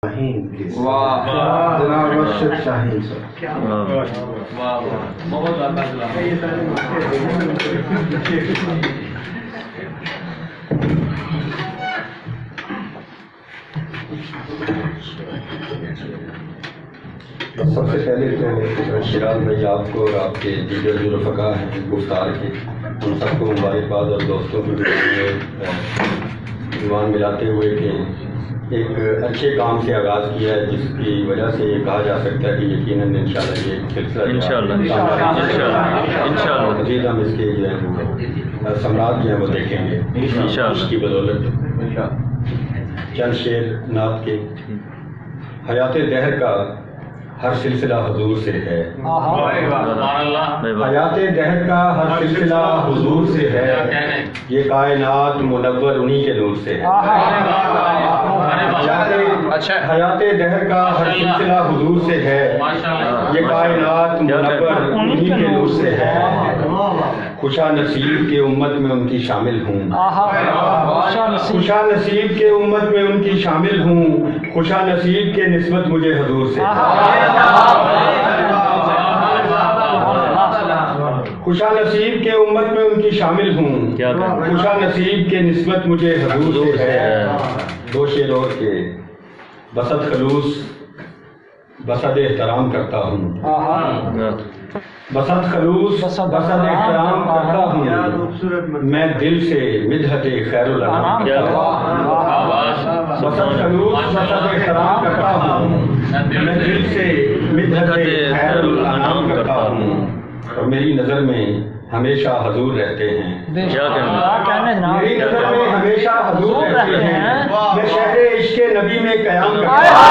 شاہین کی جناب رشید شاہین صاحب بہت سب سے پہلے تو شیراز بھائی آپ کو اور آپ کے دیگر جو رفقا ہیں گفتار کے ان سب کو مبارکباد اور دوستوں کو ایمان ملاتے ہوئے کہ ایک اچھے کام سے آغاز کیا ہے جس کی وجہ سے یہ کہا جا سکتا ہے کہ یقیناً انشاءاللہ یہ سلسلہ انشاءاللہ مزید ہم اس کے جو ہے ثمرات جو ہیں وہ دیکھیں گے اس کی بدولت۔ چند شعر نعت کے۔ حیات دہر کا ہر سلسلہ حضور سے ہے، حیات دہر کا ہر سلسلہ حضور سے ہے، یہ کائنات منور انہی کے نور سے ہے۔ حیات دہر کا ہر سلسلہ حضور سے ہے، یہ کائنات منور انہی کے نور سے ہے۔ خوشا نصیب کے امت میں ان کی شامل ہوں، خوشا نصیب کے امت میں ان کی شامل ہوں، خوشا نصیب کے نسبت مجھے حضور سے ہے۔ خوشا نصیب کے امت میں ان کی شامل ہوں، خوشا نصیب کے نسبت مجھے حضور سے ہے۔ دو شعر اور کے۔ بسط خلوص بسط احترام کرتا ہوں، بسط خلوص بسط احترام کرتا ہوں، میں دل سے مدحت خیر الانام کرتا ہوں۔ بسط خلوص بسط احترام کرتا ہوں، میں دل سے مدحت خیر الانام کرتا ہوں، اور میری نظر میں ہمیشہ حضور رہتے ہیں، میری نظر میں ہمیشہ حضور رہتے ہیں، میں شہر عشق نبی میں قیام کرتا ہوں۔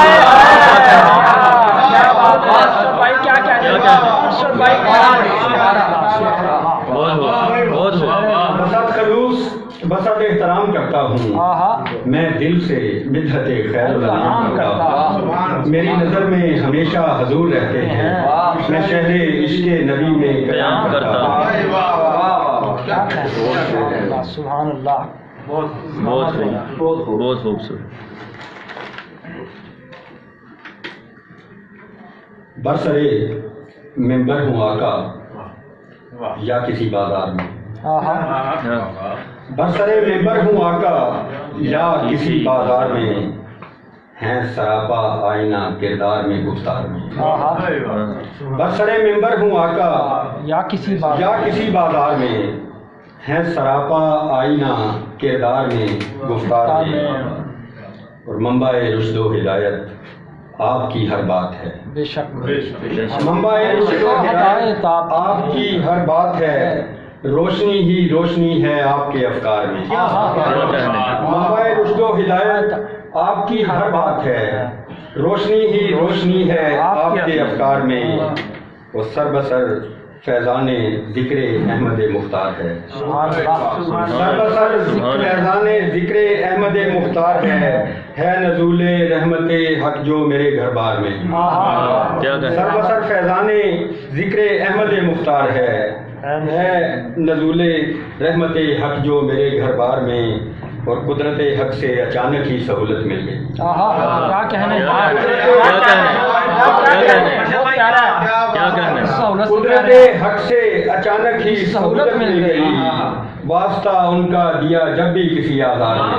بسط خلوص بسط احترام کرتا ہوں، میں دل سے مدحت خیر الانام کرتا ہوں، میری نظر میں ہمیشہ حضور رہتے ہیں، میں شہر عشق نبی میں قیام کرتا ہوں۔ سبحان اللہ، بہت خوبصورت۔ برسرے ممبر ہوں آقا یا کسی بازار میں، برسرے ممبر ہوں آقا یا کسی بازار میں، ہیں سراپا آئینہ کردار میں گفتار میں۔ برسرے ممبر ہوں آقا یا کسی بازار میں، ہیں سراپا آئینہ کردار میں گفتار میں، اور منبع رشد و ہدایت آپ کی ہر بات ہے، بے شک منبع رشد و ہدایت آپ کی ہر بات ہے، روشنی ہی روشنی ہے آپ کے افکار میں، منبع رشد و ہدایت آپ کی ہر بات ہے، روشنی ہی روشنی ہے آپ کے افکار میں، وہ سر بسر فیضان ذکر احمد مختار ہے، سر بسر فیضان ذکر احمد مختار ہے نزول رحمت حق جو میرے گھر بار میں، سر بسر فیضان ذکر احمد مختار ہے نزول رحمت حق جو میرے گھر بار میں، اور قدرت حق سے اچانک ہی سہولت مل گئی۔ کیا کہنے قدرت حق سے اچانک ہی سہولت مل گئی، واسطہ ان کا دیا جب بھی کسی آزار میں،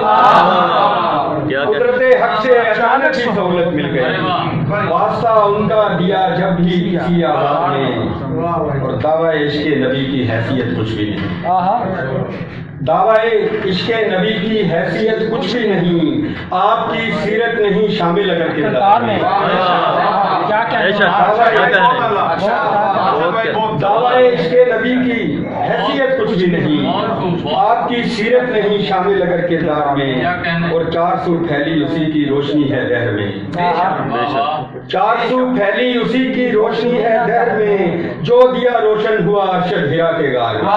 قدرت حق سے اچانک ہی سہولت مل گئی، واسطہ ان کا دیا جب بھی کسی آزار میں، اور دعوی عشق نبی کی حیثیت کچھ بھی نہیں، دعوی عشق نبی کی حیثیت کچھ بھی نہیں، آپ کی سیرت نہیں شامل اگر کردار میں، دعوی عشق نبی کی حیثیت کچھ بھی نہیں، آپ کی سیرت نہیں شامل اگر کردار میں، اور 400 پھیلی اسی کی روشنی ہے دہر میں، 400 پھیلی اسی کی روشنی ہے دہر میں، جو دیا روشن ہوا ارشد ہرا کے غار میں،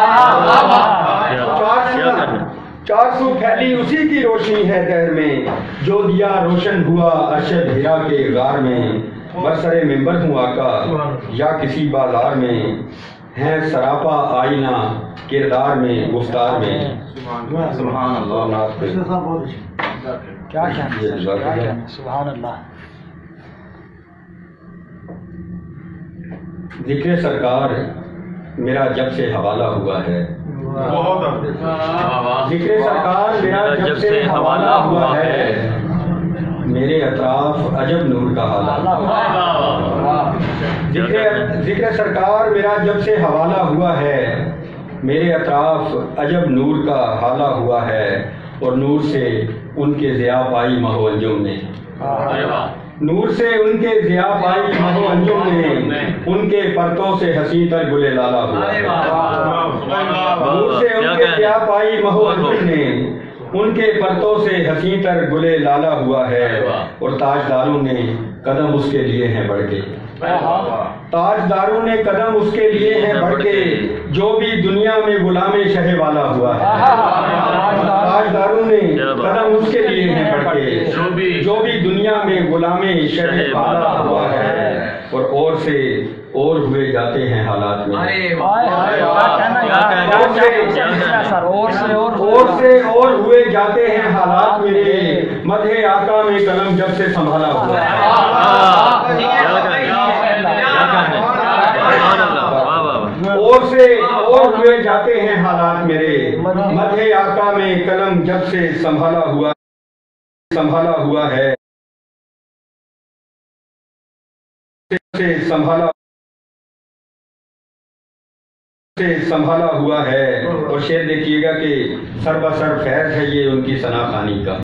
400 پھیلی اسی کی روشنی ہے دہر میں، جو دیا روشن ہوا ارشد ہرا کے غار میں، برسرے ممبر ہوں آقا یا کسی بازار میں، ہیں سراپا آئینہ کردار میں گفتار میں۔ کیا کہنا سبحان اللہ۔ ذکر سرکار میرا جب سے حوالہ ہوا ہے، ذکر سرکار میرا جب سے حوالہ ہوا ہے، میرے اطراف عجب نور کا حالہ، ذکر سرکار میرا جب سے حوالہ ہوا ہے، میرے اطراف عجب نور کا حالہ ہوا ہے، اور نور سے ان کے ضیاء پائی مہ و انجم نے، نور سے ان کے ضیاء پائی مہ و انجم نے، ان کے پرتوں سے حسین تر گلے لالا ہوا ہے، نور سے ان کے ضیاء پائی مہ و انجم نے، ان کے پرتوں سے حسین تر گلے لالا ہوا ہے، اور تاجداروں نے قدم اس کے لیے ہیں بڑھ کے، تاجداروں نے قدم اس کے لیے ہیں بڑھ کے، جو بھی دنیا میں غلام شہ والا ہوا ہے، تاجداروں نے قدم اس کے لیے ہیں بڑھ کے، جو بھی دنیا میں غلام شہ والا ہوا ہے، اور سے اور ہوئے جاتے ہیں حالات میں، اور سے اور ہوئے جاتے ہیں حالات میرے، مدح آقا میں قلم جب سے سنبھالا ہوا ہے، اور سے اور ہوئے جاتے ہیں حالات میرے، مدح آقا میں قلم جب سے سنبھالا ہوا ہے، سنبھالا ہوا ہے، اور شعر دیکھیے گا کہ سر بسر فیض ہے یہ ان کی ثنا خوانی کا۔